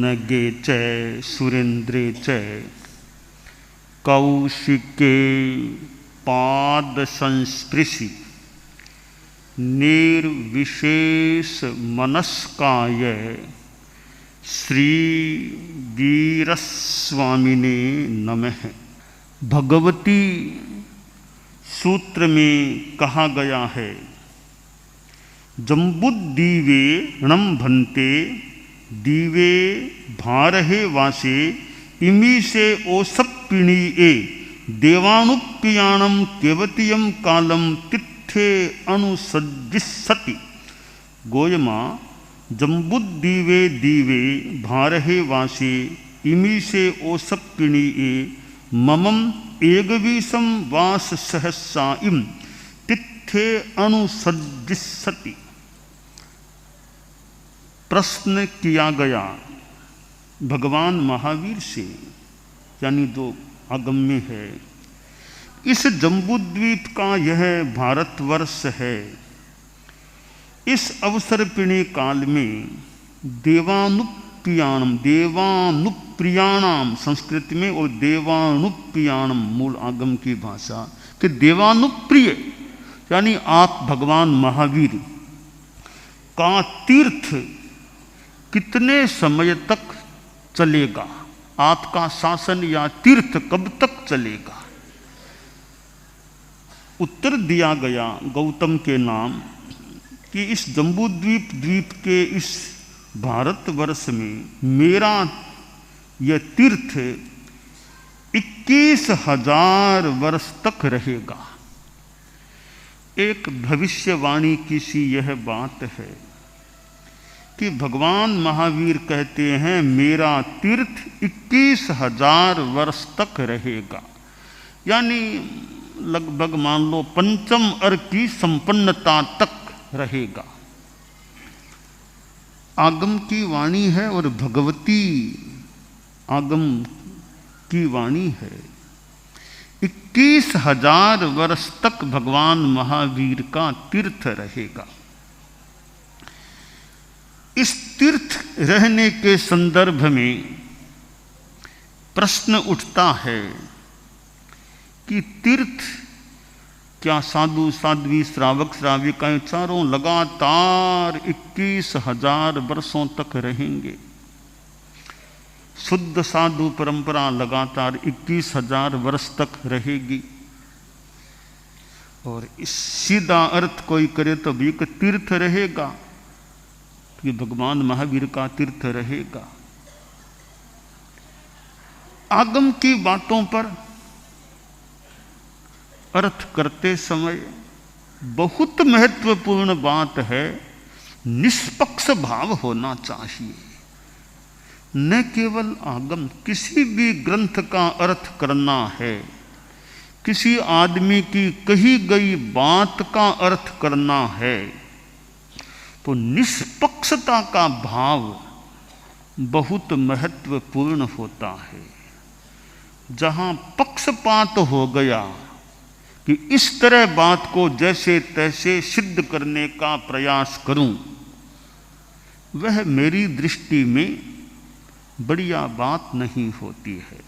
पवनगे च सुरेन्द्रे च कौशिके पाद संस्पृशि निर्विशेष मनस्काय श्री वीरस्वामिने नमः। भगवती सूत्र में कहा गया है, जम्बुद्दीवे णम भन्ते दीवे भारहे वासे इमी से ओसप्पिणी ए देवानुप्पियाणम केवतियम कालम तिथे अनुसज्जिस्सति। गोयमा जम्बुद्दीवे दीवे भारहे वासे इमी से ओसप्पिणी ए ममम एकवीसम वास सहस्सा इम तिथे अनुसज्जिस्सति। प्रश्न किया गया भगवान महावीर से, यानी जो आगम्य है, इस जम्बूद्वीप का यह भारतवर्ष है, इस अवसर्पिणी काल में देवानुप्रियाणाम संस्कृत में और देवानुप्रियाणम मूल आगम की भाषा कि देवानुप्रिय यानी आप भगवान महावीर का तीर्थ कितने समय तक चलेगा, आपका शासन या तीर्थ कब तक चलेगा। उत्तर दिया गया गौतम के नाम कि इस जम्बूद्वीप द्वीप के इस भारतवर्ष में मेरा यह तीर्थ 21,000 वर्ष तक रहेगा। एक भविष्यवाणी की सी यह बात है कि भगवान महावीर कहते हैं मेरा तीर्थ 21,000 वर्ष तक रहेगा, यानी लगभग मान लो पंचम अर्घ की संपन्नता तक रहेगा। आगम की वाणी है और भगवती आगम की वाणी है। 21,000 वर्ष तक भगवान महावीर का तीर्थ रहेगा। इस तीर्थ रहने के संदर्भ में प्रश्न उठता है कि तीर्थ क्या साधु साध्वी श्रावक श्राविकाएं चारों लगातार 21,000 वर्षों तक रहेंगे? शुद्ध साधु परंपरा लगातार 21,000 वर्ष तक रहेगी। और इस सीधा अर्थ कोई करे तो भी एक तीर्थ रहेगा कि भगवान महावीर का तीर्थ रहेगा। आगम की बातों पर अर्थ करते समय बहुत महत्वपूर्ण बात है, निष्पक्ष भाव होना चाहिए। न केवल आगम, किसी भी ग्रंथ का अर्थ करना है, किसी आदमी की कही गई बात का अर्थ करना है, तो निष्पक्षता का भाव बहुत महत्वपूर्ण होता है। जहां पक्षपात हो गया कि इस तरह बात को जैसे तैसे सिद्ध करने का प्रयास करूं, वह मेरी दृष्टि में बढ़िया बात नहीं होती है।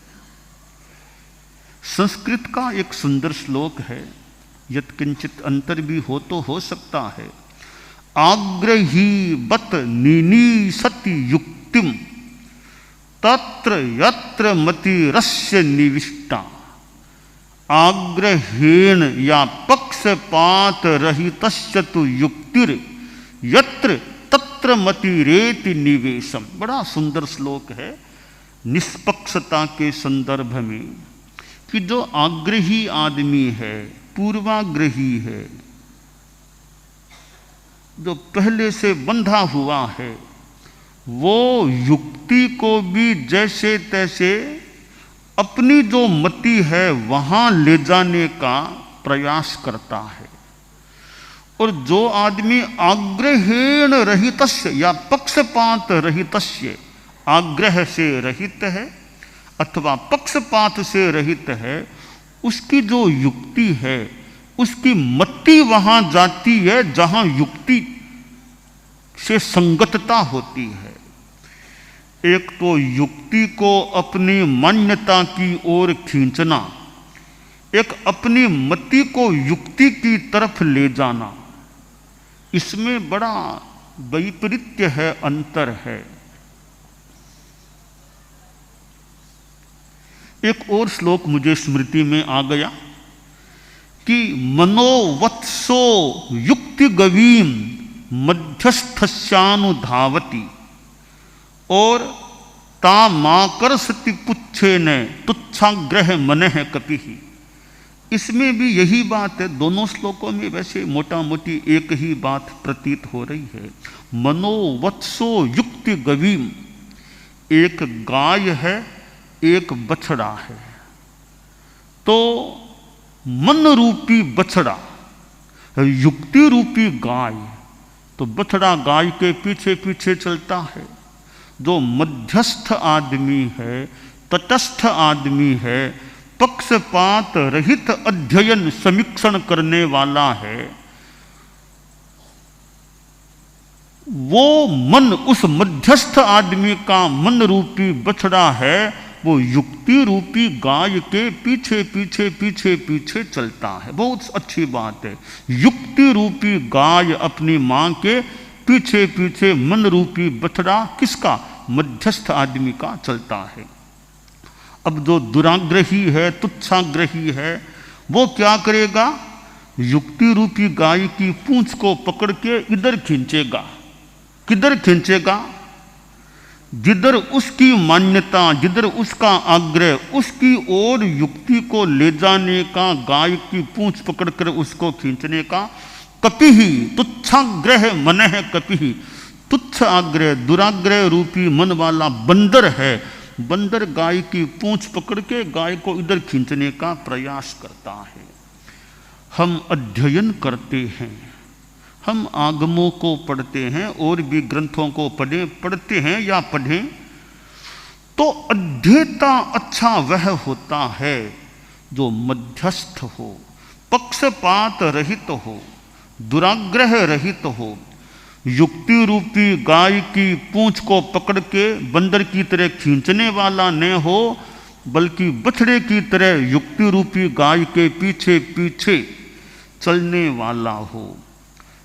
संस्कृत का एक सुंदर श्लोक है, यत्किंचित अंतर भी हो तो हो सकता है। आग्रही बत निनीसति युक्तिम तत्र यत्र मतिरस्य निविष्टा। आग्रहेण या पक्षपात रहितस्य तु युक्तिर यत्र तत्र मतिरेति निवेशम। बड़ा सुंदर श्लोक है निष्पक्षता के संदर्भ में कि जो आग्रही आदमी है, पूर्वाग्रही है, जो पहले से बंधा हुआ है, वो युक्ति को भी जैसे तैसे अपनी जो मति है वहां ले जाने का प्रयास करता है। और जो आदमी आग्रहेण रहितस्य या पक्षपात रहितस्य, आग्रह से रहित है अथवा पक्षपात से रहित है, उसकी जो युक्ति है, उसकी मति वहां जाती है जहां युक्ति से संगतता होती है। एक तो युक्ति को अपनी मान्यता की ओर खींचना, एक अपनी मति को युक्ति की तरफ ले जाना, इसमें बड़ा वैपरीत्य है, अंतर है। एक और श्लोक मुझे स्मृति में आ गया कि मनोवत्सो युक्ति गवीम मध्यस्थस्यानुधावती और तामाकर्षति पुच्छे ने तुच्छाग्रह मनः कपिहि। इसमें भी यही बात है, दोनों श्लोकों में वैसे मोटा मोटी एक ही बात प्रतीत हो रही है। मनोवत्सो युक्ति गवीम, एक गाय है एक बछड़ा है, तो मन रूपी बछड़ा, युक्ति रूपी गाय, तो बछड़ा गाय के पीछे पीछे चलता है। जो मध्यस्थ आदमी है, तटस्थ आदमी है, पक्षपात रहित अध्ययन समीक्षण करने वाला है, वो मन, उस मध्यस्थ आदमी का मन रूपी बछड़ा है, वो युक्ति रूपी गाय के पीछे पीछे पीछे पीछे चलता है। बहुत अच्छी बात है। युक्ति रूपी गाय अपनी मां के पीछे पीछे मन रूपी बछड़ा किसका? मध्यस्थ आदमी का चलता है। अब जो दुराग्रही है, तुच्छाग्रही है, वो क्या करेगा? युक्ति रूपी गाय की पूंछ को पकड़ के इधर खींचेगा। किधर खींचेगा? जिधर उसकी मान्यता, जिधर उसका आग्रह, उसकी ओर युक्ति को ले जाने का, गाय की पूंछ पकड़कर उसको खींचने का। कपिहि तुच्छाग्रह मनः कपिहि, तुच्छ आग्रह, दुराग्रह रूपी मन वाला बंदर है। बंदर गाय की पूंछ पकड़ के गाय को इधर खींचने का प्रयास करता है। हम अध्ययन करते हैं, हम आगमों को पढ़ते हैं और भी ग्रंथों को पढ़ते हैं या पढ़ें, तो अध्येता अच्छा वह होता है जो मध्यस्थ हो, पक्षपात रहित हो, दुराग्रह रहित हो, युक्ति रूपी गाय की पूंछ को पकड़ के बंदर की तरह खींचने वाला न हो, बल्कि बछड़े की तरह युक्ति रूपी गाय के पीछे पीछे चलने वाला हो।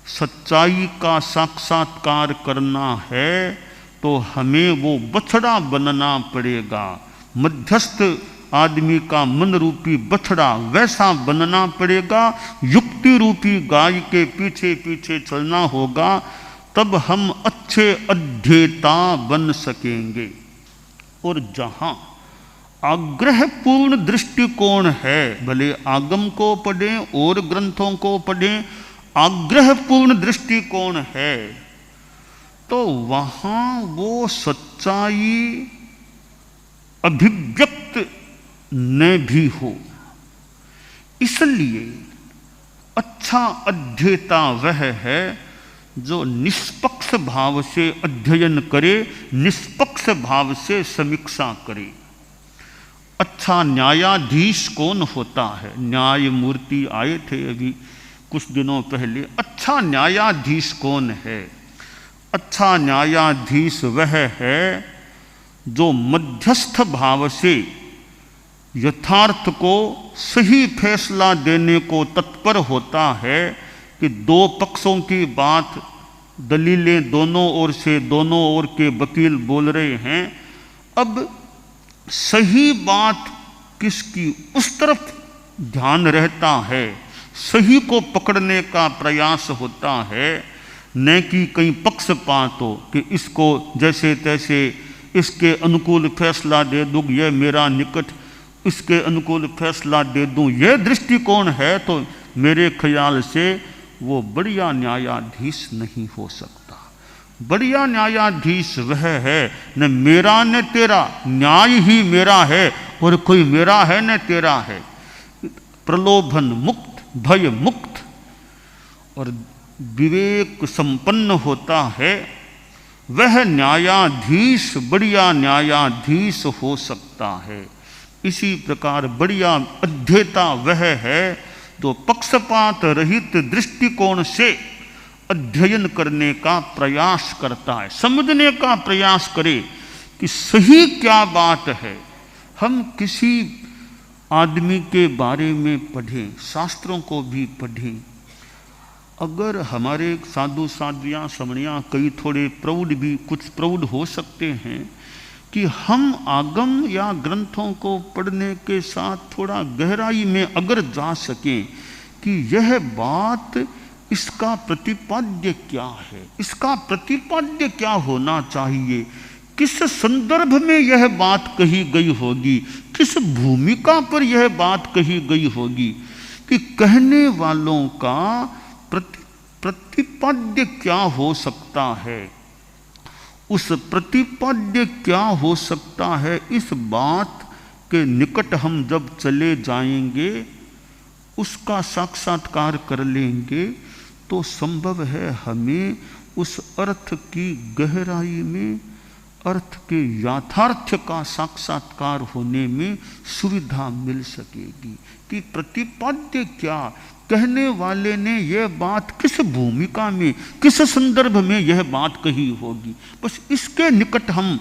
सच्चाई का साक्षात्कार करना है तो हमें वो बछड़ा बनना पड़ेगा। मध्यस्थ आदमी का मन रूपी बछड़ा वैसा बनना पड़ेगा, युक्ति रूपी गाय के पीछे पीछे चलना होगा, तब हम अच्छे अध्येता बन सकेंगे। और जहां आग्रहपूर्ण दृष्टिकोण है, भले आगम को पढ़ें और ग्रंथों को पढ़ें, आग्रहपूर्ण दृष्टिकोण है, तो वहां वो सच्चाई अभिव्यक्त न भी हो। इसलिए अच्छा अध्येता वह है जो निष्पक्ष भाव से अध्ययन करे, निष्पक्ष भाव से समीक्षा करे। अच्छा न्यायाधीश कौन होता है? न्यायमूर्ति आए थे अभी कुछ दिनों पहले। अच्छा न्यायाधीश कौन है? अच्छा न्यायाधीश वह है जो मध्यस्थ भाव से यथार्थ को सही फैसला देने को तत्पर होता है कि दो पक्षों की बात, दलीलें दोनों ओर से, दोनों ओर के वकील बोल रहे हैं, अब सही बात किसकी, उस तरफ ध्यान रहता है, सही को पकड़ने का प्रयास होता है, न कि कहीं पक्षपात हो कि इसको जैसे तैसे इसके अनुकूल फैसला दे दूँ, यह मेरा निकट, इसके अनुकूल फैसला दे दूँ। यह दृष्टिकोण है तो मेरे ख्याल से वो बढ़िया न्यायाधीश नहीं हो सकता। बढ़िया न्यायाधीश वह है न मेरा न तेरा, न्याय ही मेरा है और कोई मेरा है न तेरा है, प्रलोभन मुक्त, भय मुक्त और विवेक संपन्न होता है, वह न्यायाधीश बढ़िया न्यायाधीश हो सकता है। इसी प्रकार बढ़िया अध्येता वह है जो पक्षपात रहित दृष्टिकोण से अध्ययन करने का प्रयास करता है, समझने का प्रयास करे कि सही क्या बात है। हम किसी आदमी के बारे में पढ़ें, शास्त्रों को भी पढ़ें, अगर हमारे साधु साध्वियाँ समणियाँ कई थोड़े प्रौढ़ भी कुछ प्रौढ़ हो सकते हैं कि हम आगम या ग्रंथों को पढ़ने के साथ थोड़ा गहराई में अगर जा सकें कि यह बात, इसका प्रतिपाद्य क्या है, इसका प्रतिपाद्य क्या होना चाहिए, किस संदर्भ में यह बात कही गई होगी, किस भूमिका पर यह बात कही गई होगी, कि कहने वालों का प्रतिपाद्य क्या हो सकता है, उस प्रतिपाद्य क्या हो सकता है, इस बात के निकट हम जब चले जाएंगे, उसका साक्षात्कार कर लेंगे, तो संभव है हमें उस अर्थ की गहराई में, अर्थ के याथार्थ का साक्षात्कार होने में सुविधा मिल सकेगी कि प्रतिपाद्य क्या, कहने वाले ने यह बात किस भूमिका में, किस संदर्भ में यह बात कही होगी। बस इसके निकट हम,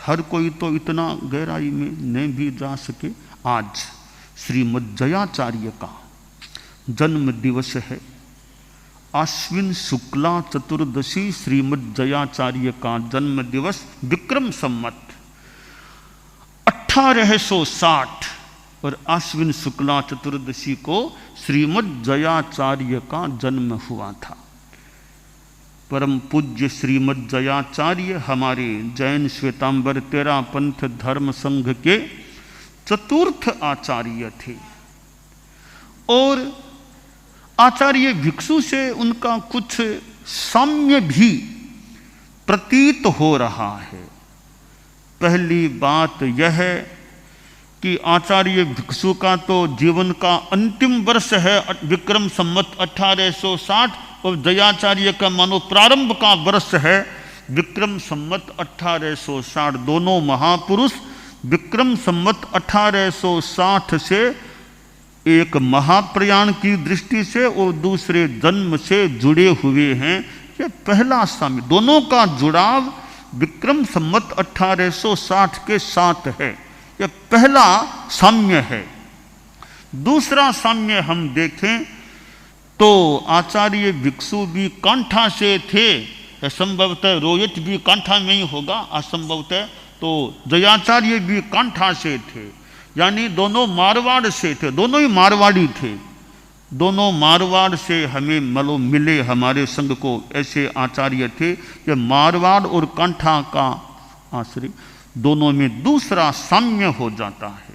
हर कोई तो इतना गहराई में नहीं भी जा सके। आज श्रीमद् जयाचार्य का जन्म दिवस है, आश्विन शुक्ला चतुर्दशी श्रीमद् जयाचार्य का जन्म दिवस, विक्रम संवत 1860 और आश्विन शुक्ला चतुर्दशी को श्रीमद् जयाचार्य का जन्म हुआ था। परम पूज्य श्रीमद् जयाचार्य हमारे जैन श्वेतांबर तेरा पंथ धर्म संघ के चतुर्थ आचार्य थे और आचार्य भिक्षु से उनका कुछ साम्य भी प्रतीत हो रहा है। पहली बात यह है कि आचार्य भिक्षु का तो जीवन का अंतिम वर्ष है विक्रम संवत 1860 और जयाचार्य का मानो प्रारंभ का वर्ष है विक्रम संवत 1860। दोनों महापुरुष विक्रम संवत 1860 से एक महाप्रयाण की दृष्टि से और दूसरे जन्म से जुड़े हुए हैं। यह पहला साम्य, दोनों का जुड़ाव विक्रम संवत 1860 के साथ है, यह पहला साम्य है। दूसरा साम्य हम देखें तो आचार्य भिक्षु भी कांठा से थे, संभवतः रोहित भी कांठा में ही होगा असंभवतः, तो जयाचार्य भी कांठा से थे, यानी दोनों मारवाड़ से थे, दोनों ही मारवाड़ी थे। दोनों मारवाड़ से हमें मिले हमारे संघ को ऐसे आचार्य थे। यह मारवाड़ और कांठा का आश्रय दोनों में दूसरा साम्य हो जाता है।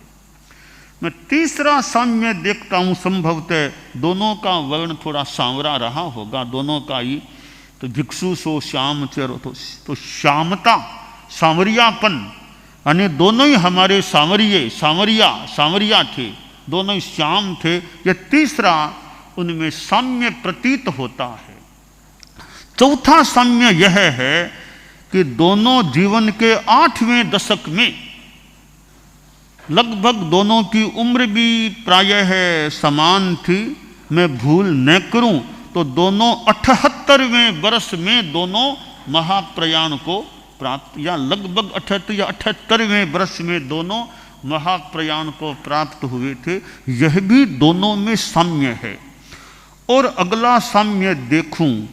मैं तीसरा साम्य देखता हूँ, संभवतः दोनों का वर्ण थोड़ा सांवरा रहा होगा, दोनों का ही, तो भिक्षु सो श्याम चेरो, तो श्यामता, सांवरियापन, यानी दोनों ही हमारे सांवरिया थे, दोनों ही श्याम थे। यह तीसरा उनमें साम्य प्रतीत होता है। चौथा साम्य यह है कि दोनों जीवन के 8वें दशक में, लगभग दोनों की उम्र भी प्रायः समान थी, मैं भूल न करूं तो दोनों 78वें वर्ष में दोनों महाप्रयाण को प्राप्त, या लगभग 78 या 78वें वर्ष में दोनों महाप्रयाण को प्राप्त हुए थे। यह भी दोनों में साम्य है। और अगला साम्य देखूं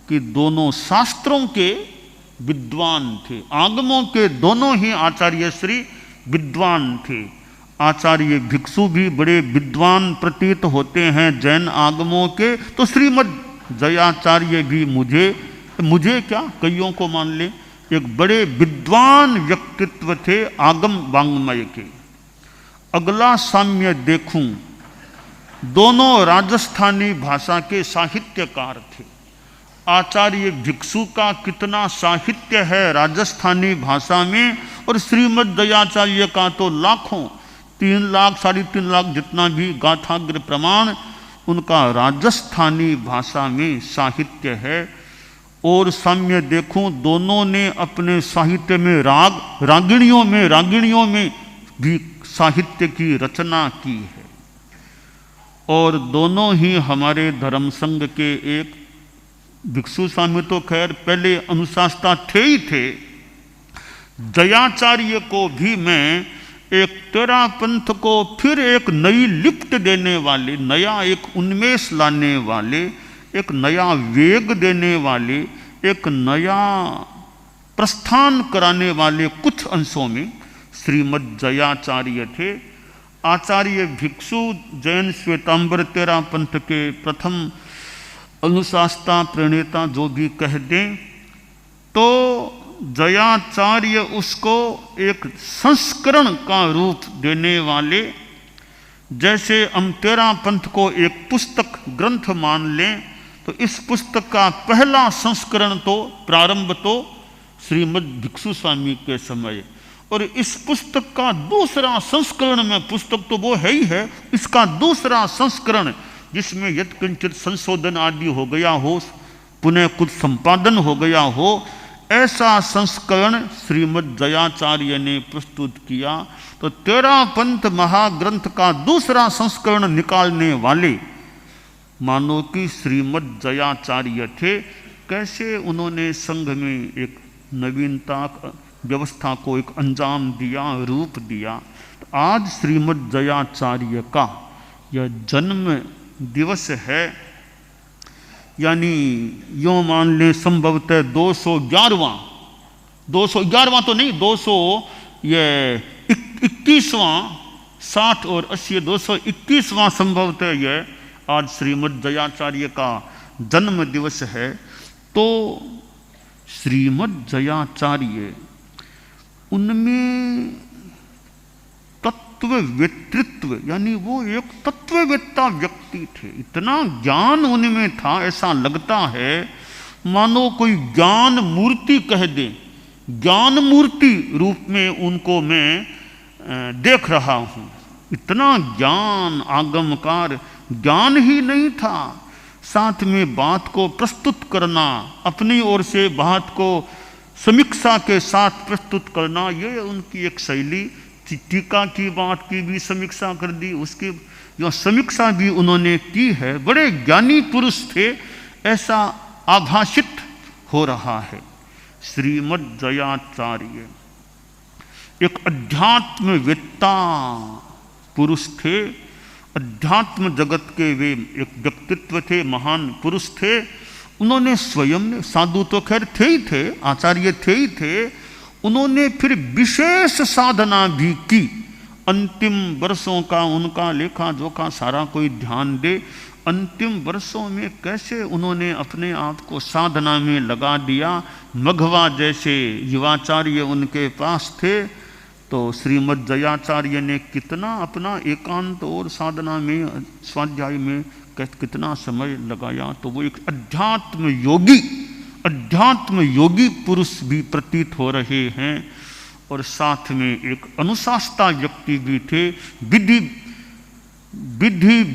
कि दोनों शास्त्रों के विद्वान थे, आगमों के दोनों ही आचार्य श्री विद्वान थे। आचार्य भिक्षु भी बड़े विद्वान प्रतीत होते हैं जैन आगमों के, तो श्रीमद् जयाचार्य भी मुझे क्या, कईयों को मान ले, एक बड़े विद्वान व्यक्तित्व थे आगम वांग्मय के। अगला साम्य देखूं, दोनों राजस्थानी भाषा के साहित्यकार थे। आचार्य भिक्षु का कितना साहित्य है राजस्थानी भाषा में, और श्रीमद् दयाचार्य का तो लाखों, 3 लाख 3.5 लाख जितना भी गाथाग्र प्रमाण उनका राजस्थानी भाषा में साहित्य है। और साम्य देखूं, दोनों ने अपने साहित्य में रागिणियों में भी साहित्य की रचना की है। और दोनों ही हमारे धर्म संघ के एक, भिक्षु स्वामी तो खैर पहले अनुशासता थे ही थे, जयाचार्य को भी मैं एक तेरा पंथ को फिर एक नई लिफ्ट देने वाले, नया एक उन्मेष लाने वाले, एक नया वेग देने वाले, एक नया प्रस्थान कराने वाले कुछ अंशों में श्रीमद् जयाचार्य थे। आचार्य भिक्षु जैन श्वेतांबर तेरा पंथ के प्रथम अनुशास्ता प्रणेता जो भी कह दें, तो जयाचार्य उसको एक संस्करण का रूप देने वाले, जैसे हम तेरा पंथ को एक पुस्तक ग्रंथ मान लें तो इस पुस्तक का पहला संस्करण तो प्रारंभ तो श्रीमद् भिक्षु स्वामी के समय, और इस पुस्तक का दूसरा संस्करण में, पुस्तक तो वो है ही है, इसका दूसरा संस्करण जिसमें यत्किंचित संशोधन आदि हो गया हो, पुनः कुछ संपादन हो गया हो, ऐसा संस्करण श्रीमद् जयाचार्य ने प्रस्तुत किया। तो तेरा पंथ महाग्रंथ का दूसरा संस्करण निकालने वाले मानो कि श्रीमद् जयाचार्य थे। कैसे उन्होंने संघ में एक नवीनता व्यवस्था को एक अंजाम दिया, रूप दिया। तो आज श्रीमद् जयाचार्य का यह जन्म दिवस है, यानी यो मान लें संभवतः 211वां तो नहीं, 221वां, 60 और 80 221वां संभवतः यह आज श्रीमद् जयाचार्य का जन्म दिवस है। तो श्रीमद् जयाचार्य उनमें तत्ववेत्तृत्व, यानी वो एक तत्ववेत्ता व्यक्ति थे। इतना ज्ञान उनमें था, ऐसा लगता है मानो कोई ज्ञान मूर्ति कह दे, ज्ञान मूर्ति रूप में उनको मैं देख रहा हूँ। इतना ज्ञान, आगमकार ज्ञान ही नहीं था, साथ में बात को प्रस्तुत करना, अपनी ओर से बात को समीक्षा के साथ प्रस्तुत करना, ये उनकी एक शैली। टीका की बात की भी समीक्षा कर दी, उसकी जो समीक्षा भी उन्होंने की है। बड़े ज्ञानी पुरुष थे, ऐसा आभाषित हो रहा है। श्रीमद् जयाचार्य एक अध्यात्मवेत्ता पुरुष थे, अध्यात्म जगत के वे एक व्यक्तित्व थे, महान पुरुष थे। उन्होंने स्वयं, साधु तो खैर थे ही थे, आचार्य थे ही थे, उन्होंने फिर विशेष साधना भी की। अंतिम वर्षों का उनका लेखा जोखा सारा कोई ध्यान दे, अंतिम वर्षों में कैसे उन्होंने अपने आप को साधना में लगा दिया। मघवा जैसे युवाचार्य उनके पास थे, तो श्रीमद् जयाचार्य ने कितना अपना एकांत और साधना में, स्वाध्याय में कितना समय लगाया। तो वो एक अध्यात्म योगी पुरुष भी प्रतीत हो रहे हैं, और साथ में एक अनुशास्ता व्यक्ति भी थे, विधि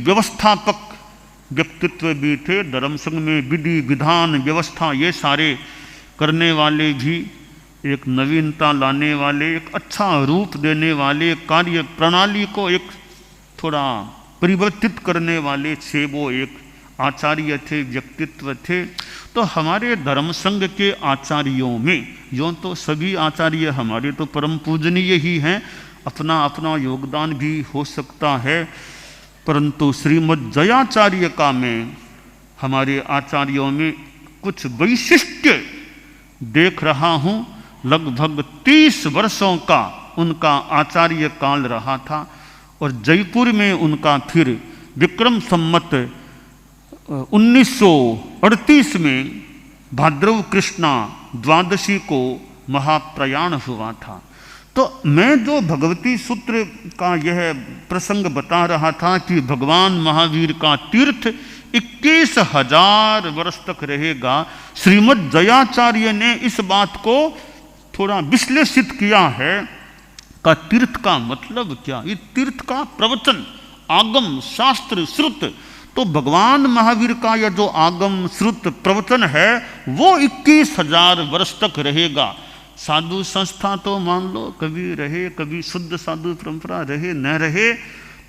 व्यवस्थापक व्यक्तित्व भी थे। धर्म संघ में विधि विधान व्यवस्था ये सारे करने वाले भी, एक नवीनता लाने वाले, एक अच्छा रूप देने वाले, कार्य प्रणाली को एक थोड़ा परिवर्तित करने वाले थे, वो एक आचार्य थे, व्यक्तित्व थे। तो हमारे धर्म संघ के आचार्यों में, यूँ तो सभी आचार्य हमारे तो परम पूजनीय ही हैं, अपना अपना योगदान भी हो सकता है, परंतु श्रीमद् जयाचार्य का मैं हमारे आचार्यों में कुछ वैशिष्ट्य देख रहा हूँ। लगभग 30 वर्षों का उनका आचार्य काल रहा था, और जयपुर में उनका फिर विक्रम संमत 1938 में भाद्रव कृष्णा द्वादशी को महाप्रयाण हुआ था। तो मैं जो भगवती सूत्र का यह प्रसंग बता रहा था कि भगवान महावीर का तीर्थ 21,000 वर्ष तक रहेगा, श्रीमद् जयाचार्य ने इस बात को थोड़ा विश्लेषित किया है। का तीर्थ का मतलब क्या? ये तीर्थ का प्रवचन, आगम, शास्त्र, श्रुत। तो भगवान महावीर का यह जो आगम, श्रुत, प्रवचन है वो 21,000 वर्ष तक रहेगा। साधु संस्था तो मान लो कभी रहे, कभी शुद्ध साधु परंपरा रहे न रहे,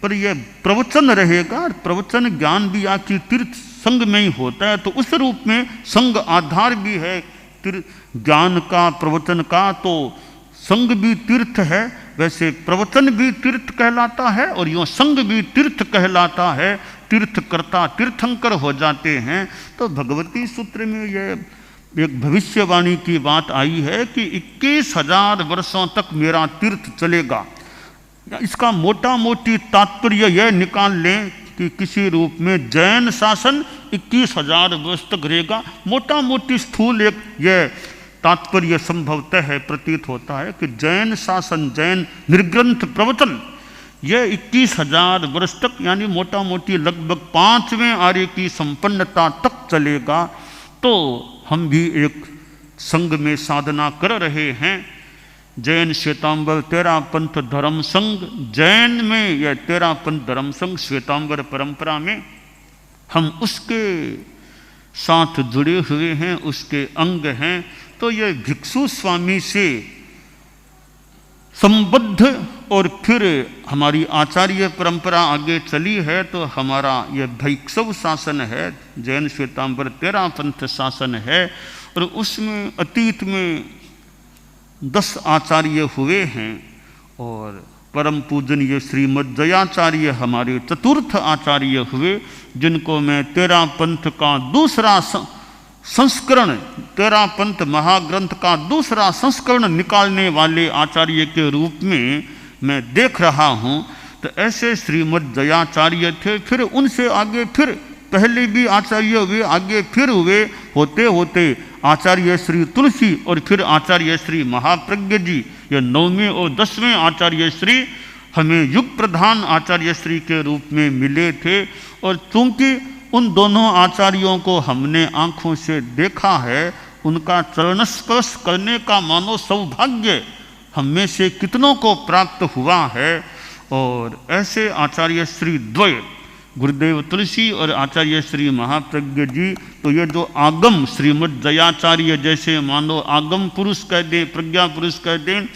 पर यह प्रवचन रहेगा। प्रवचन ज्ञान भी आपकी तीर्थ संघ में ही होता है, तो उस रूप में संघ आधार भी है ज्ञान का, प्रवचन का। तो संग भी तीर्थ है, वैसे प्रवचन भी तीर्थ कहलाता है और यूँ संग भी तीर्थ कहलाता है। तीर्थकर्ता तीर्थंकर हो जाते हैं। तो भगवती सूत्र में यह एक भविष्यवाणी की बात आई है कि 21,000 वर्षों तक मेरा तीर्थ चलेगा। इसका मोटा मोटी तात्पर्य यह निकाल लें कि किसी रूप में जैन शासन 21,000 वर्ष तक रहेगा। मोटा मोटी स्थूल एक यह तात्पर्य संभवतः है, प्रतीत होता है कि जैन शासन, जैन निर्ग्रंथ प्रवचन यह 21,000 वर्ष तक, यानी मोटा मोटी लगभग 5वें आर्य की संपन्नता तक चलेगा। तो हम भी एक संघ में साधना कर रहे हैं। जैन श्वेतांबर 13 पंथ धर्म संघ, जैन में यह 13 पंथ धर्म संघ श्वेतांबर परंपरा में हम उसके साथ जुड़े हुए हैं, उसके अंग हैं। तो यह भिक्षु स्वामी से संबद्ध और फिर हमारी आचार्य परंपरा आगे चली है। तो हमारा यह भैक्षव शासन है, जैन श्वेतांबर 13 पंथ शासन है और उसमें अतीत में 10 आचार्य हुए हैं और परम पूजनीय श्रीमद जयाचार्य हमारे चतुर्थ आचार्य हुए, जिनको मैं 13 पंथ का दूसरा संस्करण, 13 पंथ महाग्रंथ का दूसरा संस्करण निकालने वाले आचार्य के रूप में मैं देख रहा हूँ। तो ऐसे श्रीमद जयाचार्य थे, फिर उनसे आगे फिर पहले भी आचार्य हुए, आगे फिर हुए, होते होते आचार्य श्री तुलसी और फिर आचार्य श्री महाप्रज्ञ जी, ये 9वें और 10वें आचार्य श्री हमें युग प्रधान आचार्य श्री के रूप में मिले थे। और चूंकि उन दोनों आचार्यों को हमने आंखों से देखा है, उनका चरण स्पर्श करने का मानो सौभाग्य हम में से कितनों को प्राप्त हुआ है। और ऐसे आचार्य श्री द्वय गुरुदेव तुलसी और आचार्य श्री महाप्रज्ञ जी, तो ये जो आगम श्रीमद जयाचार्य जैसे मानो आगम पुरुष कह दें, प्रज्ञा पुरुष कह दें,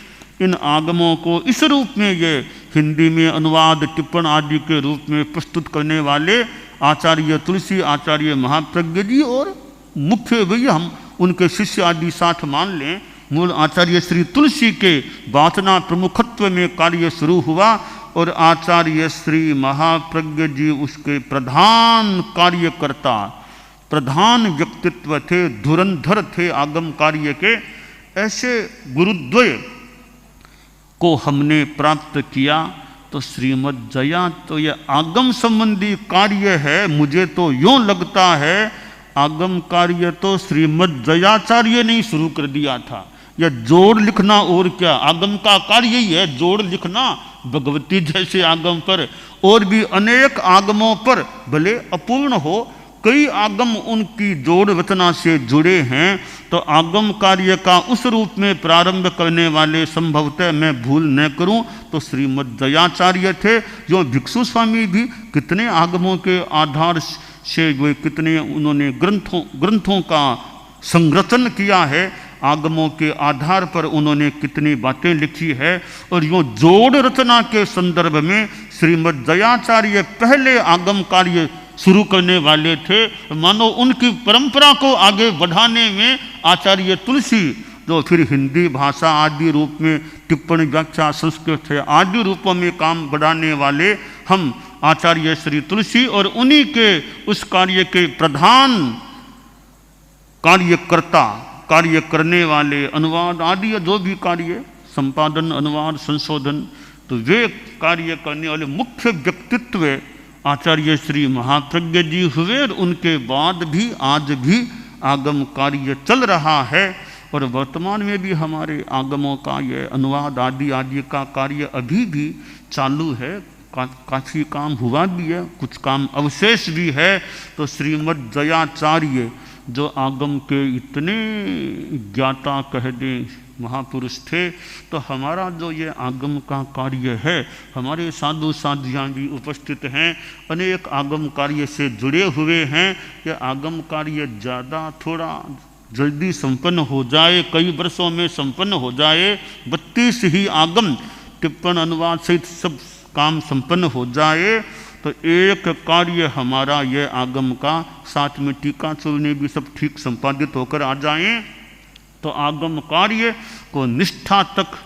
इन आगमों को इस रूप में ये हिंदी में अनुवाद टिप्पण आदि के रूप में प्रस्तुत करने वाले आचार्य तुलसी, आचार्य महाप्रज्ञ जी और मुख्य भैया हम उनके शिष्य आदि साथ मान लें। मूल आचार्य श्री तुलसी के वासना प्रमुखत्व में कार्य शुरू हुआ और आचार्य श्री महाप्रज्ञ जी उसके प्रधान कार्यकर्ता, प्रधान व्यक्तित्व थे, धुरंधर थे आगम कार्य के। ऐसे गुरुद्वय को हमने प्राप्त किया। तो श्रीमद जया तो यह आगम संबंधी कार्य है। मुझे तो यूँ लगता है आगम कार्य तो श्रीमद जयाचार्य ने शुरू कर दिया था। यह जोड़ लिखना और क्या, आगम का कार्य ही है जोड़ लिखना। भगवती जैसे आगम पर और भी अनेक आगमों पर भले अपूर्ण हो, कई आगम उनकी जोड़ रचना से जुड़े हैं। तो आगम कार्य का उस रूप में प्रारंभ करने वाले संभवतः मैं भूल न करूं तो श्रीमद जयाचार्य थे। जो भिक्षु स्वामी भी कितने आगमों के आधार से वे कितने उन्होंने ग्रंथों का संरचन किया है, आगमों के आधार पर उन्होंने कितनी बातें लिखी है। और यूँ जोड़ रचना के संदर्भ में श्रीमद जयाचार्य पहले आगम कार्य शुरू करने वाले थे। मानो उनकी परंपरा को आगे बढ़ाने में आचार्य तुलसी, जो फिर हिंदी भाषा आदि रूप में टिप्पणी व्याख्या संस्कृत है आदि रूपों में काम बढ़ाने वाले हम आचार्य श्री तुलसी और उन्हीं के उस कार्य के प्रधान कार्यकर्ता, कार्य करने वाले, अनुवाद आदि जो भी कार्य, संपादन, अनुवाद, संशोधन, तो वे कार्य करने वाले मुख्य व्यक्तित्व आचार्य श्री महाप्रज्ञ जी हुए। और उनके बाद भी आज भी आगम कार्य चल रहा है और वर्तमान में भी हमारे आगमों का ये अनुवाद आदि आदि का कार्य अभी भी चालू है। काफ़ी काम हुआ भी है, कुछ काम अवशेष भी है। तो श्रीमद जयाचार्य जो आगम के इतने ज्ञाता कह दें महापुरुष थे, तो हमारा जो ये आगम का कार्य है, हमारे साधु साधियाँ भी उपस्थित हैं, अनेक आगम कार्य से जुड़े हुए हैं। यह आगम कार्य ज़्यादा थोड़ा जल्दी संपन्न हो जाए, कई वर्षों में संपन्न हो जाए, 32 ही आगम टिप्पण अनुवाद सहित सब काम संपन्न हो जाए तो एक कार्य हमारा यह आगम का, साथ में टीका चूर्णे भी सब ठीक संपादित होकर आ जाएं, तो आगम कार्य को निष्ठा तक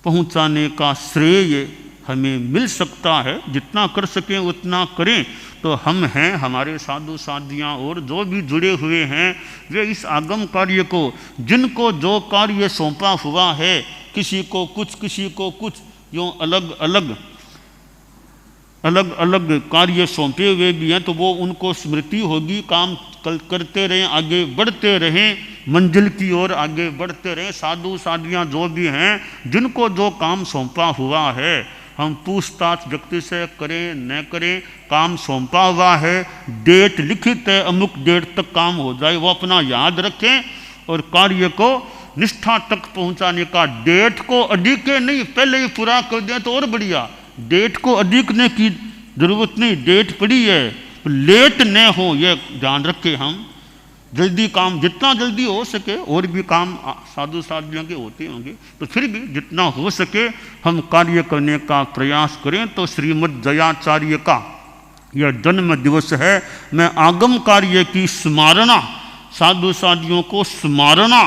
पहुंचाने का श्रेय हमें मिल सकता है। जितना कर सकें उतना करें। तो हम हैं, हमारे साधु साधियाँ और जो भी जुड़े हुए हैं वे इस आगम कार्य को, जिनको जो कार्य सौंपा हुआ है, किसी को कुछ यूँ अलग अलग कार्य सौंपे हुए भी हैं, तो वो उनको स्मृति होगी, काम करते रहें, आगे बढ़ते रहें, मंजिल की ओर आगे बढ़ते रहें। साधु साधियाँ जो भी हैं, जिनको जो काम सौंपा हुआ है, हम पूछताछ व्यक्ति से करें न करें, काम सौंपा हुआ है, डेट लिखित है, अमुक डेट तक काम हो जाए, वो अपना याद रखें और कार्य को निष्ठा तक पहुंचाने का, डेट को अधिक नहीं, पहले ही पूरा कर दें तो और बढ़िया। डेट को अधिकने की जरूरत नहीं, डेट पड़ी है, लेट न हो ये ध्यान रखें। हम जल्दी काम, जितना जल्दी हो सके, और भी काम साधु साधियों के होते होंगे, तो फिर भी जितना हो सके हम कार्य करने का प्रयास करें। तो श्रीमद् जयाचार्य का यह जन्म दिवस है। मैं आगम कार्य की स्मारणा, साधु साधियों को स्मारणा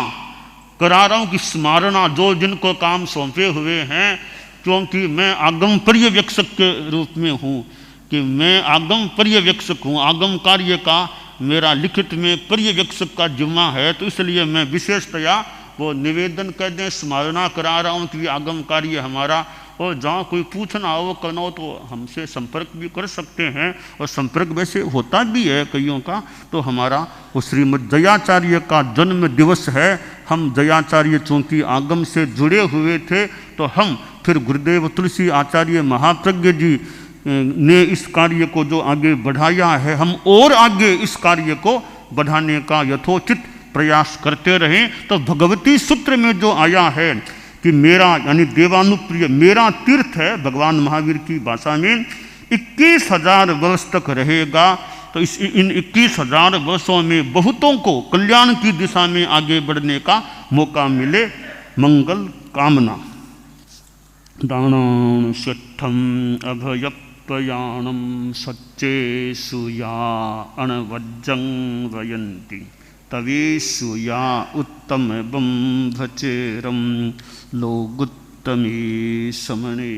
करा रहा हूँ कि स्मारणा जो जिनको काम सौंपे हुए हैं, क्योंकि मैं आगम पर्यवेक्षक के रूप में हूँ, कि मैं आगम पर्यवेक्षक हूँ, आगम कार्य का मेरा लिखित में पर्यवेक्षक का जिम्मा है। तो इसलिए मैं विशेषतया वो निवेदन कर दें, स्मरणा करा रहा हूँ कि आगम कार्य हमारा। और जहाँ कोई पूछना हो, करना हो, तो हमसे संपर्क भी कर सकते हैं, और संपर्क वैसे होता भी है कईयों का। तो हमारा वो श्रीमद् जयाचार्य का जन्म दिवस है। हम जयाचार्य चूँकि आगम से जुड़े हुए थे, तो हम फिर गुरुदेव तुलसी आचार्य महाप्रज्ञ जी ने इस कार्य को जो आगे बढ़ाया है, हम और आगे इस कार्य को बढ़ाने का यथोचित प्रयास करते रहें। तो भगवती सूत्र में जो आया है कि मेरा, यानी देवानुप्रिय मेरा तीर्थ है, भगवान महावीर की भाषा में 21,000 वर्ष तक रहेगा। तो इन 21,000 वर्षों में बहुतों को कल्याण की दिशा में आगे बढ़ने का मौका मिले। मंगल कामना। दानान् शठ्ठम् अभयप्रयाणं सच्चेषु या अणवज्जं वयन्ति तवेषु या उत्तमं भचेरं लोगुत्तमे समणे।